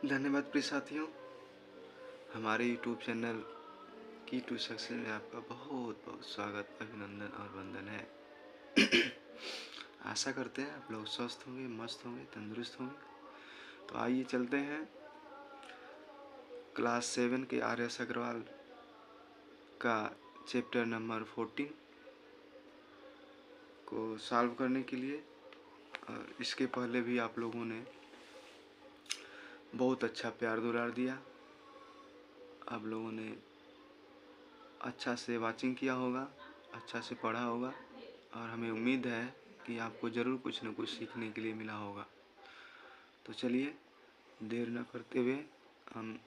धन्यवाद प्रिय साथियों, हमारे यूट्यूब चैनल की टू सक्सेस में आपका बहुत बहुत स्वागत, अभिनंदन और वंदन है। आशा करते हैं आप लोग स्वस्थ होंगे, मस्त होंगे, तंदुरुस्त होंगे। तो आइए चलते हैं क्लास 7 के आर एस अग्रवाल का चैप्टर नंबर 14 को सॉल्व करने के लिए। और इसके पहले भी आप लोगों ने बहुत अच्छा प्यार दुलार दिया, आप लोगों ने अच्छा से वाचिंग किया होगा, अच्छा से पढ़ा होगा और हमें उम्मीद है कि आपको ज़रूर कुछ न कुछ सीखने के लिए मिला होगा। तो चलिए देर न करते हुए हम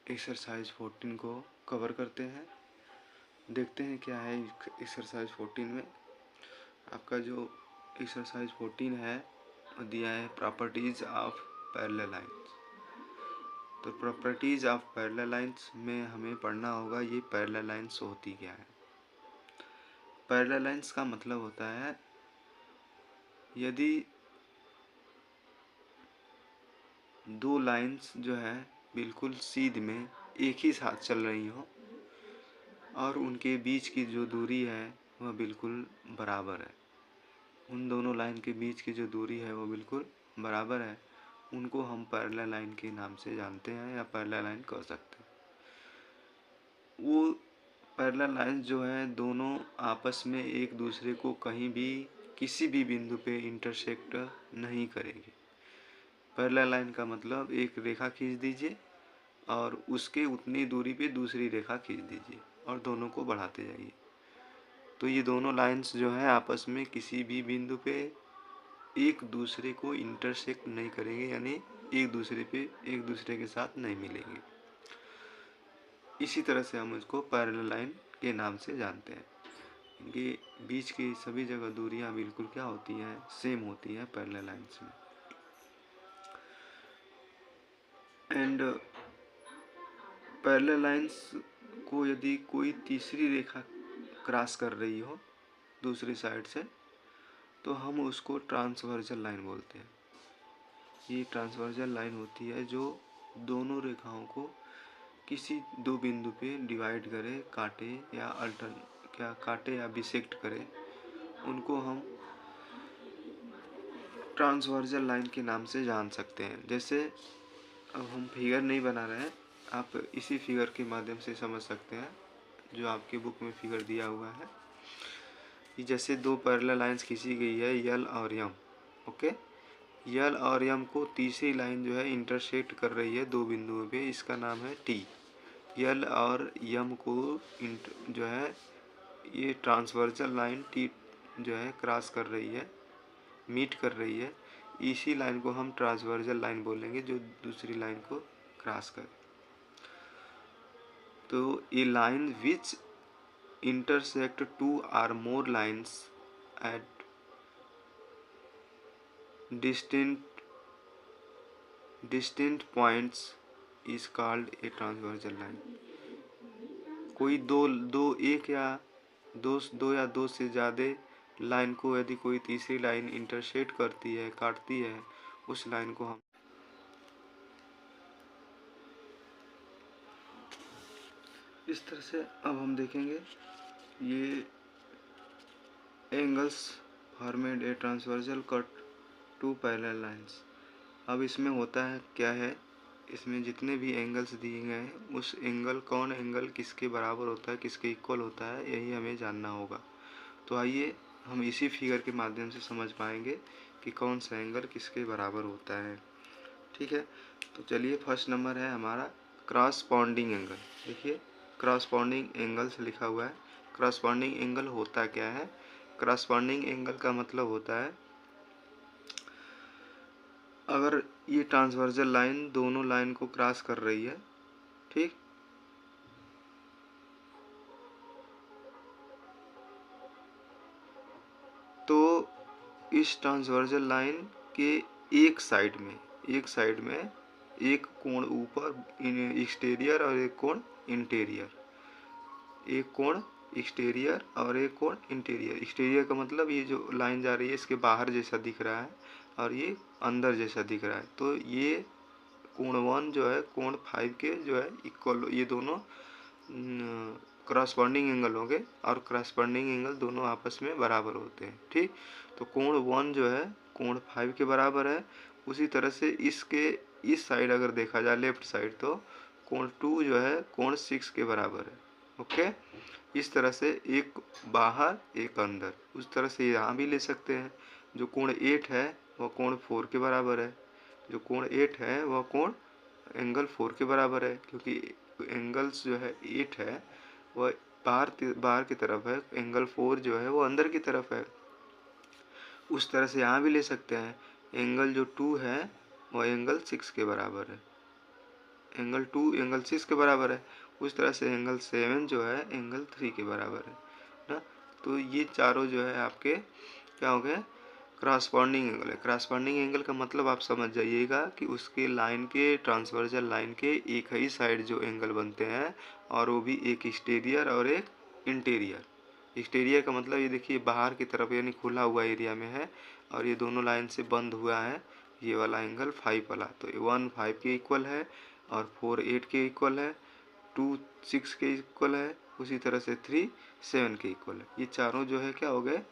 एक्सरसाइज 14 को कवर करते हैं। देखते हैं क्या है एक्सरसाइज 14 में। आपका जो एक्सरसाइज 14 है वो दिया है प्रॉपर्टीज़ ऑफ पैरेलल लाइंस। तो प्रॉपर्टीज़ ऑफ पैरेलल लाइंस में हमें पढ़ना होगा ये पैरेलल लाइंस होती क्या है। पैरेलल लाइंस का मतलब होता है यदि दो लाइंस जो है बिल्कुल सीध में एक ही साथ चल रही हो और उनके बीच की जो दूरी है वह बिल्कुल बराबर है। उन दोनों लाइन के बीच की जो दूरी है वो बिल्कुल बराबर है, उनको हम पैरेलल लाइन के नाम से जानते हैं या पैरेलल लाइन कह सकते हैं। वो पैरेलल लाइन जो है दोनों आपस में एक दूसरे को कहीं भी किसी भी बिंदु पे इंटरसेक्ट नहीं करेंगे। पैरेलल लाइन का मतलब एक रेखा खींच दीजिए और उसके उतनी दूरी पे दूसरी रेखा खींच दीजिए और दोनों को बढ़ाते जाइए। तो ये दोनों लाइंस जो है आपस में किसी भी बिंदु पे एक दूसरे को इंटरसेक्ट नहीं करेंगे, यानी एक दूसरे के साथ नहीं मिलेंगे। इसी तरह से हम इसको पैरेलल लाइन के नाम से जानते हैं। इनके बीच की सभी जगह दूरियां बिल्कुल क्या होती हैं, सेम होती हैं पैरेलल लाइंस में। एंड पैरेलल लाइंस को यदि कोई तीसरी रेखा क्रॉस कर रही हो दूसरी साइड से तो हम उसको ट्रांसवर्जल लाइन बोलते हैं। ये ट्रांसवर्जल लाइन होती है जो दोनों रेखाओं को किसी दो बिंदु पे डिवाइड करे, काटे या बिसेक्ट करे, उनको हम ट्रांसवर्जल लाइन के नाम से जान सकते हैं। जैसे अब हम फिगर नहीं बना रहे हैं, आप इसी फिगर के माध्यम से समझ सकते हैं जो आपकी बुक में फिगर दिया हुआ है। जैसे दो पैरेलल लाइंस खींची गई है यल और यम, ओके। यल और यम को तीसरी लाइन जो है इंटरसेक्ट कर रही है दो बिंदुओं पे, इसका नाम है टी। यल और यम को जो है ये ट्रांसवर्जल लाइन टी जो है क्रॉस कर रही है, मीट कर रही है। इसी लाइन को हम ट्रांसवर्जल लाइन बोलेंगे जो दूसरी लाइन को क्रॉस करे। तो ये line which intersect two or more lines at distant points is called a transversal line। कोई दो या दो से ज़्यादा लाइन को यदि कोई तीसरी लाइन इंटरसेक्ट करती है, काटती है, उस लाइन को हम इस तरह से अब हम देखेंगे ये angles formed a transversal cut two parallel lines. अब इसमें होता है क्या है, इसमें जितने भी एंगल्स दिए गए हैं उस एंगल कौन एंगल किसके बराबर होता है, किसके इक्वल होता है, यही हमें जानना होगा। तो आइए हम इसी फिगर के माध्यम से समझ पाएंगे कि कौन सा एंगल किसके बराबर होता है। ठीक है, तो चलिए फर्स्ट नंबर है हमारा क्रॉसपॉन्डिंग एंगल। देखिए क्रॉसपॉन्डिंग एंगल से लिखा हुआ है। क्रॉसपॉन्डिंग एंगल होता क्या है? क्रॉसपॉन्डिंग एंगल का मतलब होता है अगर ये ट्रांसवर्जल लाइन दोनों लाइन को क्रॉस कर रही है, ठीक, तो इस ट्रांसवर्जल लाइन के एक साइड में एक कोण ऊपर एक्सटीरियर और एक कोण इंटीरियर, एक कोण एक्सटीरियर और एक कोण इंटीरियर। एक्सटीरियर का मतलब ये जो लाइन जा रही है इसके बाहर जैसा दिख रहा है और ये अंदर जैसा दिख रहा है, तो ये कोण 1 जो है कोण 5 के जो है इक्वल, ये दोनों क्रॉसपॉन्डिंग एंगल होंगे और क्रॉसपॉन्डिंग एंगल दोनों आपस में बराबर होते हैं। ठीक, तो कोण 1 जो है कोण 5 के बराबर है। उसी तरह से इसके इस साइड अगर देखा जाए लेफ्ट साइड, तो कोण 2 जो है कोण 6 के बराबर है। ओके, इस तरह से एक बाहर एक अंदर, उस तरह से यहाँ भी ले सकते हैं। जो कोण 8 है वह कोण 4 के बराबर है। जो कोण 8 है वह कोण एंगल 4 के बराबर है, क्योंकि एंगल्स जो है 8 है वह बाहर की तरफ है, एंगल 4 जो है वो अंदर की तरफ है। उस तरह से यहाँ भी ले सकते हैं। एंगल जो 2 है वह एंगल 6 के बराबर है, एंगल 2 एंगल 6 के बराबर है। उस तरह से एंगल 7 जो है एंगल 3 के बराबर है ना। तो ये चारों जो है आपके क्या हो गए, क्रॉसपॉन्डिंग एंगल है। क्रॉसपॉन्डिंग एंगल का मतलब आप समझ जाइएगा कि उसके लाइन के ट्रांसवर्जल लाइन के एक ही साइड जो एंगल बनते हैं, और वो भी एक एक्सटीरियर और एक इंटीरियर। एक्सटीरियर का मतलब ये देखिए बाहर की तरफ यानी खुला हुआ एरिया में है, और ये दोनों लाइन से बंद हुआ है ये वाला एंगल 5 वाला। तो 1 5 के इक्वल है, और 4 8 के इक्वल है, 2 6 के इक्वल है, उसी तरह से 3 7 के इक्वल है। ये चारों जो है क्या हो गए,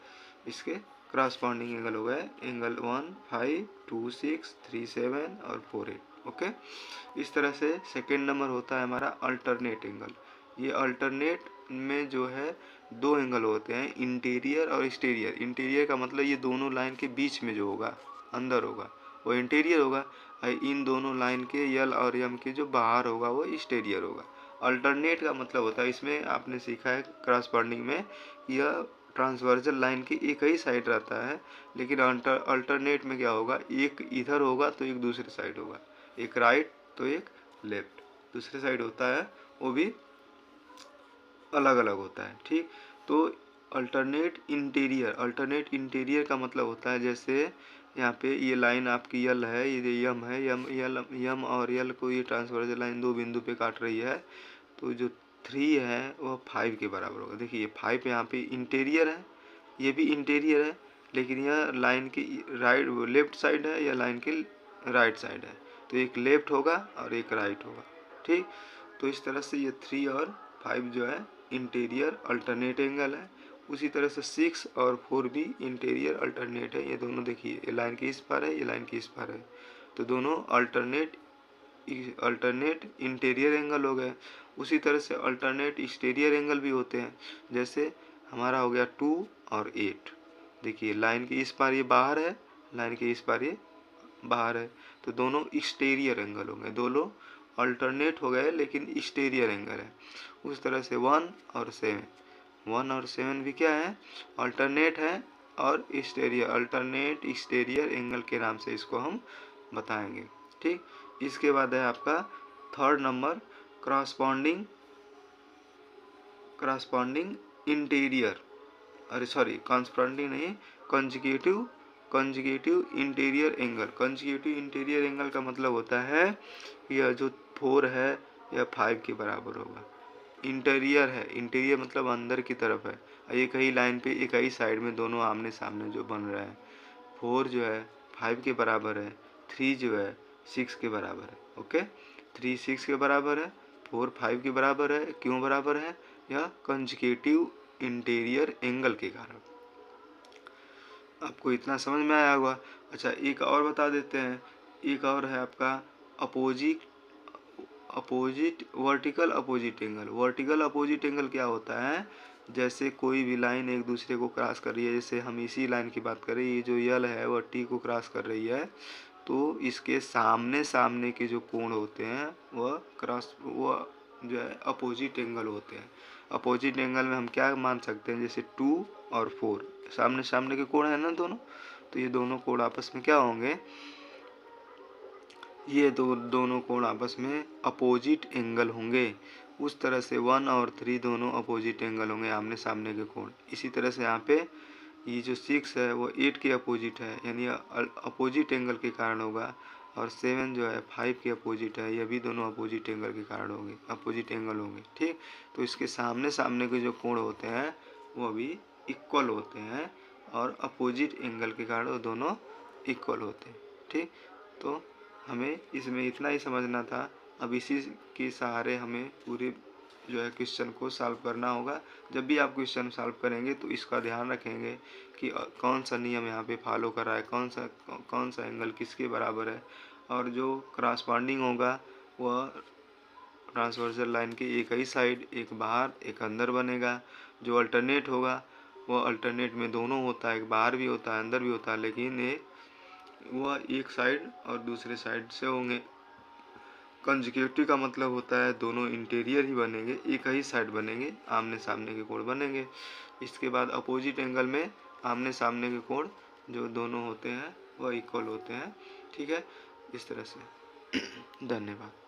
इसके क्रॉसपॉन्डिंग एंगल हो गए, एंगल 1 5 2 6 3 7 और 4 8। ओके, इस तरह से सेकेंड नंबर होता है हमारा अल्टरनेट एंगल। ये अल्टरनेट में जो है दो एंगल होते हैं, इंटीरियर और एक्सटीरियर। इंटीरियर का मतलब ये दोनों लाइन के बीच में जो होगा, अंदर होगा, वो इंटीरियर होगा। इन दोनों लाइन के यल और यम के जो बाहर होगा वो एक्सटीरियर होगा। अल्टरनेट का मतलब होता है, इसमें आपने सीखा है क्रॉसपॉन्डिंग में, यह ट्रांसवर्जल लाइन की एक ही साइड रहता है, लेकिन अल्टरनेट में क्या होगा, एक इधर होगा तो एक दूसरी साइड होगा, एक राइट तो एक लेफ्ट, दूसरी साइड होता है, वो भी अलग अलग होता है। ठीक, तो अल्टरनेट इंटीरियर का मतलब होता है, जैसे यहाँ पे ये लाइन आपकी यल है, ये यम है, यम और यल को ये ट्रांसवर्जल लाइन दो बिंदु पे काट रही है, तो जो 3 है वह 5 के बराबर होगा। देखिए ये 5 यहाँ पे इंटीरियर है, ये भी इंटीरियर है, लेकिन यह लाइन की राइट लेफ्ट साइड है, या लाइन की राइट साइड है, तो एक लेफ्ट होगा और एक राइट होगा। ठीक, तो इस तरह से ये 3 और 5 जो है इंटीरियर अल्टरनेट एंगल है। उसी तरह से 6 और 4 भी इंटीरियर अल्टरनेट है। ये दोनों देखिए, ये लाइन की इस पार है, ये लाइन की इस पार है, तो दोनों अल्टरनेट इंटीरियर एंगल हो गए। उसी तरह से अल्टरनेट एक्सटीरियर एंगल भी होते हैं, जैसे हमारा हो गया 2 और 8। देखिए लाइन की इस पार ये बाहर है, लाइन के इस पार ये बाहर है, तो दोनों एक्सटीरियर एंगल हो गए, दोनों अल्टरनेट हो गए लेकिन एक्सटीरियर एंगल है। उस तरह से 1 और 7 भी क्या है, अल्टरनेट है और एक्सटीरियर, अल्टरनेट एक्सटीरियर एंगल के नाम से इसको हम बताएंगे। ठीक, इसके बाद है आपका थर्ड नंबर क्रॉसपॉन्डिंग इंटीरियर, अरे सॉरी कॉन्स्पॉन्डिंग नहीं, conjugative interior angle. Conjugative interior angle का मतलब होता है यह जो 4 है यह 5 के बराबर होगा। इंटीरियर है, इंटीरियर मतलब अंदर की तरफ है, एक ही लाइन पे एक ही साइड में दोनों आमने सामने जो बन रहा है। 4 जो है 5 के बराबर है, 3 जो है 6 के बराबर है। ओके, 3 6 के बराबर है, 4 5 के बराबर है। क्यों बराबर है, यह कंजुगेटिव इंटीरियर एंगल के कारण। आपको इतना समझ में आया होगा। अच्छा, एक और बता देते हैं, एक और है आपका vertical opposite angle. Vertical opposite angle क्या होता है, जैसे कोई भी लाइन एक दूसरे को क्रॉस कर रही है, जैसे हम इसी लाइन की बात करें, ये जो यल है वह टी को क्रॉस कर रही है, तो इसके सामने सामने के जो कोण होते हैं वह जो है अपोजिट एंगल होते हैं। अपोजिट एंगल में हम क्या मान सकते हैं, जैसे 2 और 4 सामने सामने के कोण है ना दोनों, तो ये दोनों कोण आपस में क्या होंगे, ये दोनों कोण आपस में अपोजिट एंगल होंगे। उस तरह से 1 और 3 दोनों अपोजिट एंगल होंगे, आमने सामने के कोण। इसी तरह से यहाँ पे ये जो 6 है वो 8 के अपोजिट है, यानी अपोजिट एंगल के कारण होगा, और 7 जो है 5 के अपोजिट है, यह भी दोनों अपोजिट एंगल के कारण होंगे, अपोजिट एंगल होंगे। ठीक, तो इसके सामने सामने के जो कोण होते हैं वो भी इक्वल होते हैं, और अपोजिट एंगल के कारण वो दोनों इक्वल होते हैं। ठीक, तो हमें इसमें इतना ही समझना था। अब इसी के सहारे हमें पूरे जो है क्वेश्चन को सॉल्व करना होगा। जब भी आप क्वेश्चन सॉल्व करेंगे तो इसका ध्यान रखेंगे कि कौन सा नियम यहाँ पे फॉलो कर रहा है, कौन सा एंगल किसके बराबर है, और जो क्रॉसपॉन्डिंग होगा वह ट्रांसवर्सल लाइन के एक ही साइड, एक बाहर एक अंदर बनेगा। जो अल्टरनेट होगा वह अल्टरनेट में दोनों होता है, एक बाहर भी होता है अंदर भी होता है, लेकिन वह एक साइड और दूसरे साइड से होंगे। कंजिक्यूटिव का मतलब होता है दोनों इंटीरियर ही बनेंगे, एक ही साइड बनेंगे, आमने सामने के कोण बनेंगे। इसके बाद अपोजिट एंगल में आमने सामने के कोण जो दोनों होते हैं वह इक्वल होते हैं। ठीक है, इस तरह से। धन्यवाद।